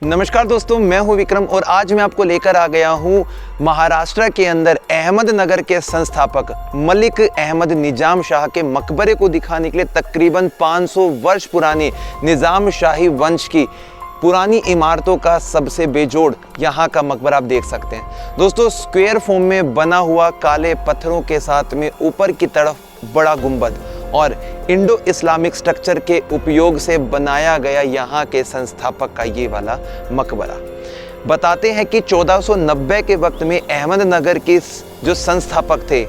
नमस्कार दोस्तों, मैं हूं विक्रम और आज मैं आपको लेकर आ गया हूं महाराष्ट्र के अंदर अहमदनगर के संस्थापक मलिक अहमद निजाम शाह के मकबरे को दिखाने के लिए। तकरीबन 500 वर्ष पुरानी निजाम शाही वंश की पुरानी इमारतों का सबसे बेजोड़ यहाँ का मकबरा आप देख सकते हैं। दोस्तों, स्क्वायर फॉर्म में बना हुआ काले पत्थरों के साथ में ऊपर की तरफ बड़ा गुंबद और इंडो इस्लामिक स्ट्रक्चर के उपयोग से बनाया गया यहाँ के संस्थापक का ये वाला मकबरा। बताते हैं कि 1490 के वक्त में अहमदनगर के जो संस्थापक थे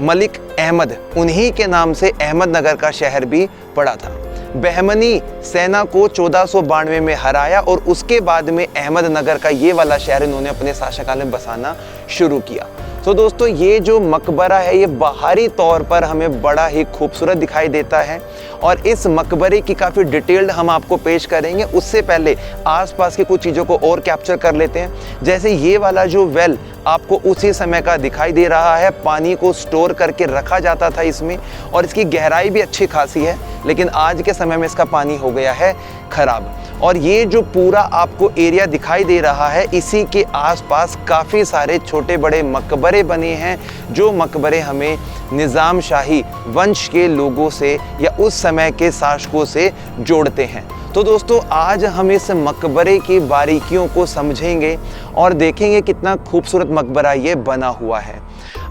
मलिक अहमद, उन्हीं के नाम से अहमदनगर का शहर भी पड़ा था। बहमनी सेना को 1492 में हराया और उसके बाद में अहमदनगर का ये वाला शहर इन्होंने अपने शासनकाल में बसाना शुरू किया। तो दोस्तों, ये जो मकबरा है ये बाहरी तौर पर हमें बड़ा ही खूबसूरत दिखाई देता है और इस मकबरे की काफ़ी डिटेल्ड हम आपको पेश करेंगे। उससे पहले आसपास की कुछ चीज़ों को और कैप्चर कर लेते हैं। जैसे ये वाला जो वेल आपको उसी समय का दिखाई दे रहा है, पानी को स्टोर करके रखा जाता था इसमें और इसकी गहराई भी अच्छी खासी है, लेकिन आज के समय में इसका पानी हो गया है खराब। और ये जो पूरा आपको एरिया दिखाई दे रहा है, इसी के आसपास काफ़ी सारे छोटे बड़े मकबरे बने हैं, जो मकबरे हमें निज़ाम शाही वंश के लोगों से या उस समय के शासकों से जोड़ते हैं। तो दोस्तों, आज हम इस मकबरे की बारीकियों को समझेंगे और देखेंगे कितना खूबसूरत मकबरा ये बना हुआ है।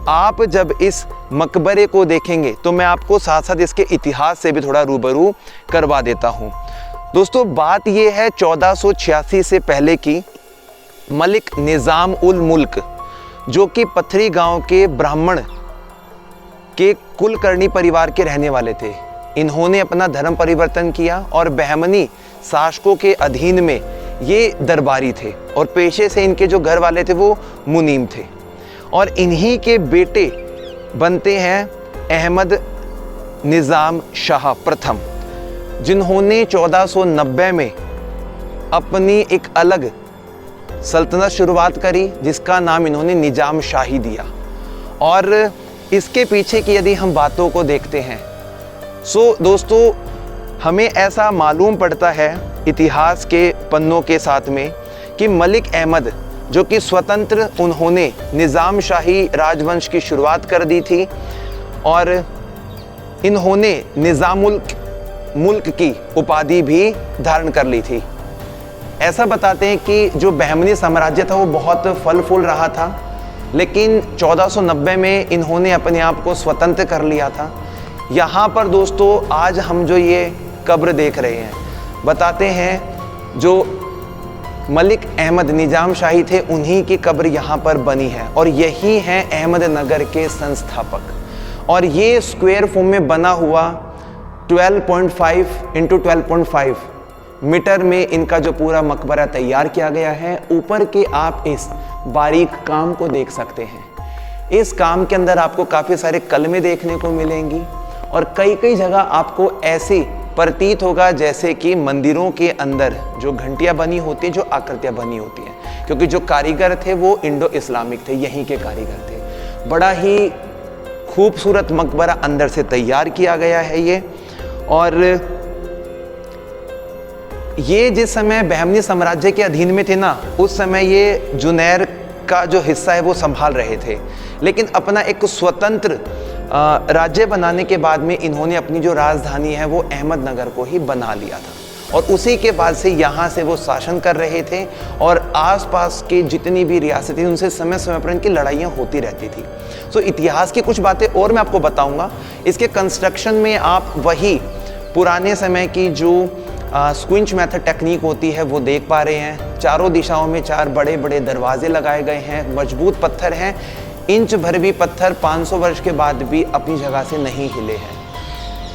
आप जब इस मकबरे को देखेंगे तो मैं आपको साथ साथ इसके इतिहास से भी थोड़ा रूबरू करवा देता हूँ। दोस्तों, बात ये है 1486 से पहले की। मलिक निज़ाम उल मुल्क, जो कि पथरी गांव के ब्राह्मण के कुलकर्णी परिवार के रहने वाले थे, इन्होंने अपना धर्म परिवर्तन किया और बहमनी शासकों के अधीन में ये दरबारी थे और पेशे से इनके जो घर वाले थे वो मुनीम थे। और इन्हीं के बेटे बनते हैं अहमद निज़ाम शाह प्रथम, जिन्होंने 1490 में अपनी एक अलग सल्तनत शुरुआत करी, जिसका नाम इन्होंने निजाम शाही दिया। और इसके पीछे की यदि हम बातों को देखते हैं सो दोस्तों, हमें ऐसा मालूम पड़ता है इतिहास के पन्नों के साथ में कि मलिक अहमद, जो कि स्वतंत्र उन्होंने निज़ाम शाही राजवंश की शुरुआत कर दी थी और इन्होंने निज़ामुल मुल्क की उपाधि भी धारण कर ली थी। ऐसा बताते हैं कि जो बहमनी साम्राज्य था वो बहुत फल फूल रहा था, लेकिन 1490 में इन्होंने अपने आप को स्वतंत्र कर लिया था। यहाँ पर दोस्तों, आज हम जो ये कब्र देख रहे हैं, बताते हैं जो मलिक अहमद निजाम शाही थे उन्हीं की कब्र यहाँ पर बनी है और यही हैं अहमदनगर के संस्थापक। और ये स्क्वायर फॉर्म में बना हुआ 12.5 × 12.5 मीटर में इनका जो पूरा मकबरा तैयार किया गया है। ऊपर के आप इस बारीक काम को देख सकते हैं। इस काम के अंदर आपको काफ़ी सारे कलमें देखने को मिलेंगी और कई कई जगह आपको ऐसी प्रतीत होगा जैसे कि मंदिरों के अंदर जो घंटियां बनी होती हैं, जो आकृतियां बनी होती हैं, क्योंकि जो कारीगर थे वो इंडो इस्लामिक थे, यहीं के कारीगर थे। बड़ा ही खूबसूरत मकबरा अंदर से तैयार किया गया है ये। और ये जिस समय बहमनी साम्राज्य के अधीन में थे ना, उस समय ये जुनैर का जो हिस्सा है वो संभाल रहे थे, लेकिन अपना एक स्वतंत्र राज्य बनाने के बाद में इन्होंने अपनी जो राजधानी है वो अहमदनगर को ही बना लिया था और उसी के बाद से यहाँ से वो शासन कर रहे थे और आसपास के जितनी भी रियासतें थी उनसे समय समय पर इनकी लड़ाइयाँ होती रहती थी। सो इतिहास की कुछ बातें और मैं आपको बताऊँगा। इसके कंस्ट्रक्शन में आप वही पुराने समय की जो स्क्विंच मेथड टेक्निक होती है वो देख पा रहे हैं। चारों दिशाओं में 4 बड़े बड़े दरवाजे लगाए गए हैं, मजबूत पत्थर हैं, इंच भर भी पत्थर 500 वर्ष के बाद भी अपनी जगह से नहीं हिले हैं।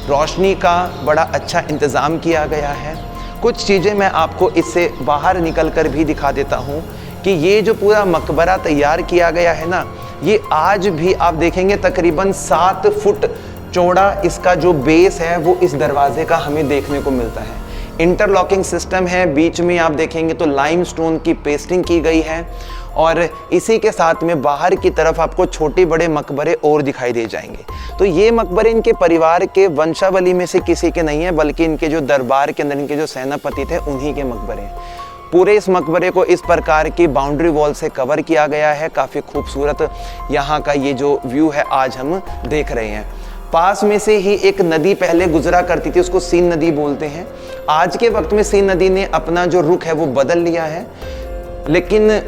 रोशनी का बड़ा अच्छा इंतज़ाम किया गया है। कुछ चीज़ें मैं आपको इससे बाहर निकल कर भी दिखा देता हूँ कि ये जो पूरा मकबरा तैयार किया गया है ना, ये आज भी आप देखेंगे तकरीबन 7 फुट चौड़ा इसका जो बेस है वो इस दरवाजे का हमें देखने को मिलता है। इंटरलॉकिंग सिस्टम है, बीच में आप देखेंगे तो लाइमस्टोन की पेस्टिंग की गई है और इसी के साथ में बाहर की तरफ आपको छोटे बड़े मकबरे और दिखाई दे जाएंगे। तो ये मकबरे इनके परिवार के वंशावली में से किसी के नहीं है, बल्कि इनके जो दरबार के अंदर इनके जो सेनापति थे उन्हीं के मकबरे हैं। पूरे इस मकबरे को इस प्रकार की बाउंड्री वॉल से कवर किया गया है। काफ़ी खूबसूरत यहाँ का ये जो व्यू है आज हम देख रहे हैं। पास में से ही एक नदी पहले गुजरा करती थी, उसको सीन नदी बोलते हैं। आज के वक्त में सीन नदी ने अपना जो रुख है वो बदल लिया है, लेकिन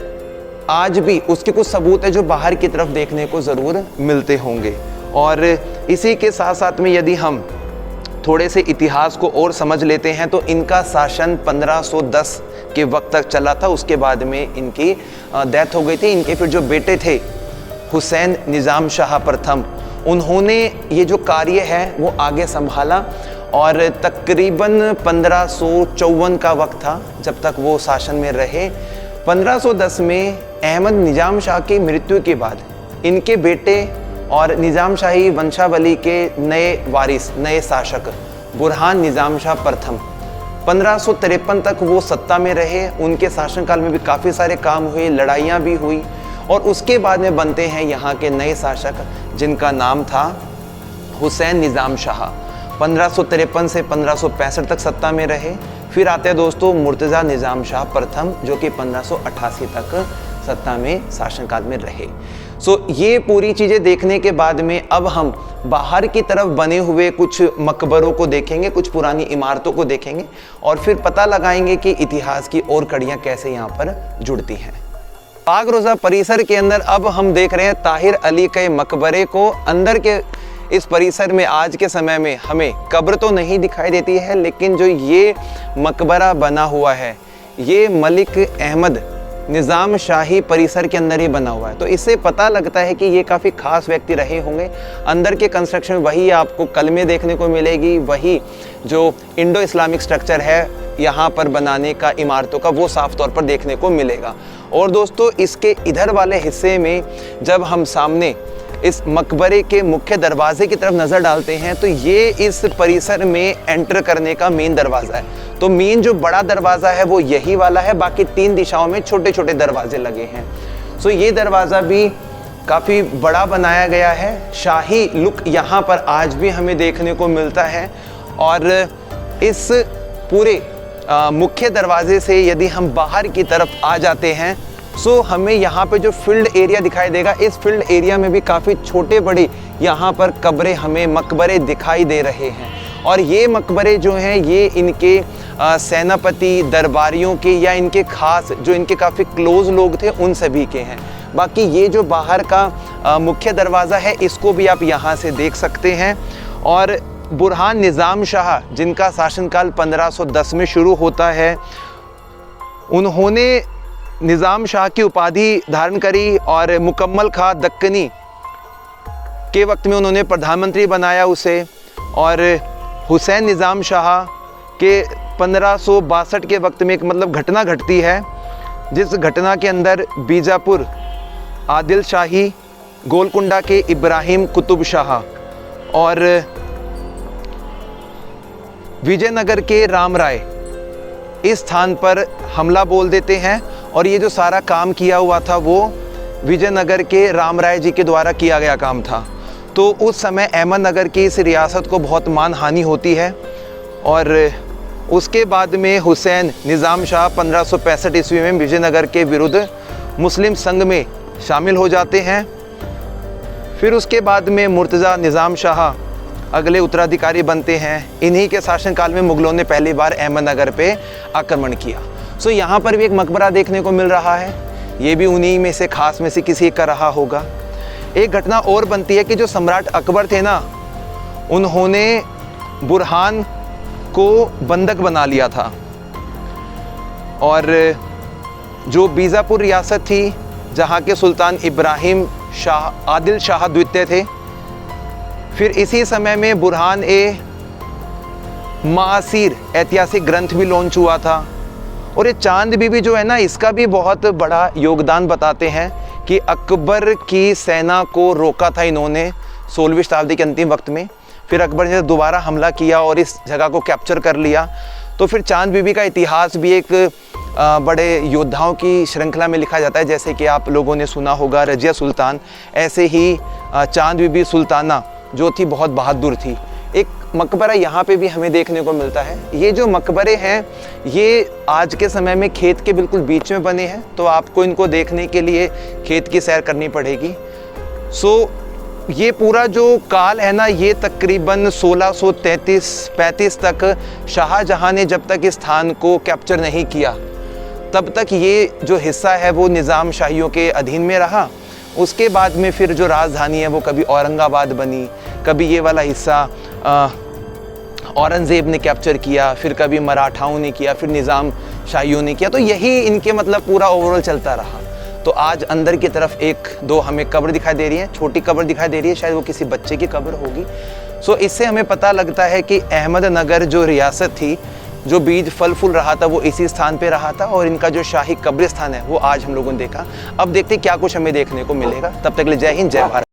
आज भी उसके कुछ सबूत है जो बाहर की तरफ देखने को ज़रूर मिलते होंगे। और इसी के साथ साथ में यदि हम थोड़े से इतिहास को और समझ लेते हैं तो इनका शासन 1510 के वक्त तक चला था। उसके बाद में इनकी डेथ हो गई थी। इनके फिर जो बेटे थे हुसैन निज़ाम शाह प्रथम, उन्होंने ये जो कार्य है वो आगे संभाला और तकरीबन 1554 का वक्त था जब तक वो शासन में रहे। 1510 में अहमद निज़ाम शाह की मृत्यु के बाद इनके बेटे और निज़ाम शाही वंशावली के नए वारिस, नए शासक बुरहान निज़ाम शाह प्रथम 1553 तक वो सत्ता में रहे। उनके शासनकाल में भी काफ़ी सारे काम हुए, लड़ाइयाँ भी हुई और उसके बाद में बनते हैं यहाँ के नए शासक जिनका नाम था हुसैन निज़ाम शाह। 1553 से 1565 तक सत्ता में रहे। फिर आते हैं दोस्तों मुर्तज़ा निज़ाम शाह प्रथम जो कि 1588 तक सत्ता में शासनकाल में रहे। ये पूरी चीज़ें देखने के बाद में अब हम बाहर की तरफ बने हुए कुछ मकबरों को देखेंगे, कुछ पुरानी इमारतों को देखेंगे और फिर पता लगाएंगे कि इतिहास की और कड़ियाँ कैसे यहाँ पर जुड़ती हैं। पाक रोज़ा परिसर के अंदर अब हम देख रहे हैं ताहिर अली के मकबरे को। अंदर के इस परिसर में आज के समय में हमें कब्र तो नहीं दिखाई देती है, लेकिन जो ये मकबरा बना हुआ है ये मलिक अहमद निज़ाम शाही परिसर के अंदर ही बना हुआ है। तो इससे पता लगता है कि ये काफ़ी खास व्यक्ति रहे होंगे। अंदर के कंस्ट्रक्शन वही आपको कलमे देखने को मिलेगी, वही जो इंडो इस्लामिक स्ट्रक्चर है यहाँ पर बनाने का इमारतों का वो साफ तौर पर देखने को मिलेगा। और दोस्तों इसके इधर वाले हिस्से में जब हम सामने इस मकबरे के मुख्य दरवाजे की तरफ नज़र डालते हैं तो ये इस परिसर में एंटर करने का मेन दरवाज़ा है। तो मेन जो बड़ा दरवाज़ा है वो यही वाला है, बाकी 3 दिशाओं में छोटे छोटे दरवाजे लगे हैं। ये दरवाज़ा भी काफ़ी बड़ा बनाया गया है। शाही लुक यहाँ पर आज भी हमें देखने को मिलता है। और इस पूरे मुख्य दरवाजे से यदि हम बाहर की तरफ आ जाते हैं हमें यहाँ पे जो फील्ड एरिया दिखाई देगा। इस फील्ड एरिया में भी काफ़ी छोटे बड़े यहाँ पर कब्रें, हमें मकबरे दिखाई दे रहे हैं। और ये मकबरे जो हैं ये इनके सेनापति, दरबारियों के या इनके खास जो इनके काफ़ी क्लोज लोग थे उन सभी के हैं। बाकी ये जो बाहर का मुख्य दरवाज़ा है इसको भी आप यहाँ से देख सकते हैं। और बुरहान निज़ाम शाह जिनका शासनकाल 1510 में शुरू होता है, उन्होंने निज़ाम शाह की उपाधि धारण करी और मुकम्मल खां दक्कनी के वक्त में उन्होंने प्रधानमंत्री बनाया उसे। और हुसैन निज़ाम शाह के 1562 के वक्त में एक घटना घटती है जिस घटना के अंदर बीजापुर आदिल शाही, गोलकुंडा के इब्राहिम कुतुब शाह और विजयनगर के राम राय इस स्थान पर हमला बोल देते हैं। और ये जो सारा काम किया हुआ था वो विजयनगर के राम राय जी के द्वारा किया गया काम था। तो उस समय अहमदनगर की इस रियासत को बहुत मानहानि होती है। और उसके बाद में हुसैन निज़ाम शाह 1565 ईस्वी में विजयनगर के विरुद्ध मुस्लिम संघ में शामिल हो जाते हैं। फिर उसके बाद में मुर्तज़ा निज़ाम शाह अगले उत्तराधिकारी बनते हैं। इन्हीं के शासनकाल में मुग़लों ने पहली बार अहमदनगर पे आक्रमण किया। यहाँ पर भी एक मकबरा देखने को मिल रहा है, ये भी उन्हीं में से खास में से किसी का रहा होगा। एक घटना और बनती है कि जो सम्राट अकबर थे ना, उन्होंने बुरहान को बंधक बना लिया था। और जो बीजापुर रियासत थी जहाँ के सुल्तान इब्राहिम शाह आदिल शाह द्वितीय थे, फिर इसी समय में बुरहान ए मासीर ऐतिहासिक ग्रंथ भी लॉन्च हुआ था। और ये चांद बीबी जो है ना, इसका भी बहुत बड़ा योगदान बताते हैं कि अकबर की सेना को रोका था इन्होंने 16वीं शताब्दी के अंतिम वक्त में। फिर अकबर ने दोबारा हमला किया और इस जगह को कैप्चर कर लिया। तो फिर चांद बीबी का इतिहास भी एक बड़े योद्धाओं की श्रृंखला में लिखा जाता है, जैसे कि आप लोगों ने सुना होगा रजिया सुल्तान। ऐसे ही चांद बीबी सुल्ताना जो थी बहुत बहादुर थी। एक मकबरा यहाँ पे भी हमें देखने को मिलता है। ये जो मकबरे हैं ये आज के समय में खेत के बिल्कुल बीच में बने हैं, तो आपको इनको देखने के लिए खेत की सैर करनी पड़ेगी। ये पूरा जो काल है ना, ये तकरीबन 1633-35 तक शाहजहां ने जब तक इस स्थान को कैप्चर नहीं किया तब तक ये जो हिस्सा है वो निज़ाम शाहियों के अधीन में रहा। उसके बाद में फिर जो राजधानी है वो कभी औरंगाबाद बनी, कभी ये वाला हिस्सा औरंगज़ेब ने कैप्चर किया, फिर कभी मराठाओं ने किया, फिर निज़ाम शाहियों ने किया। तो यही इनके मतलब पूरा ओवरऑल चलता रहा। तो आज अंदर की तरफ एक दो हमें कब्र दिखाई दे रही है, छोटी कब्र दिखाई दे रही है, शायद वो किसी बच्चे की कब्र होगी। इससे हमें पता लगता है कि अहमदनगर जो रियासत थी, जो बीज फल फूल रहा था, वो इसी स्थान पे रहा था। और इनका जो शाही कब्रिस्तान है वो आज हम लोगों ने देखा। अब देखते क्या कुछ हमें देखने को मिलेगा। तब तक के लिए जय हिंद, जय भारत।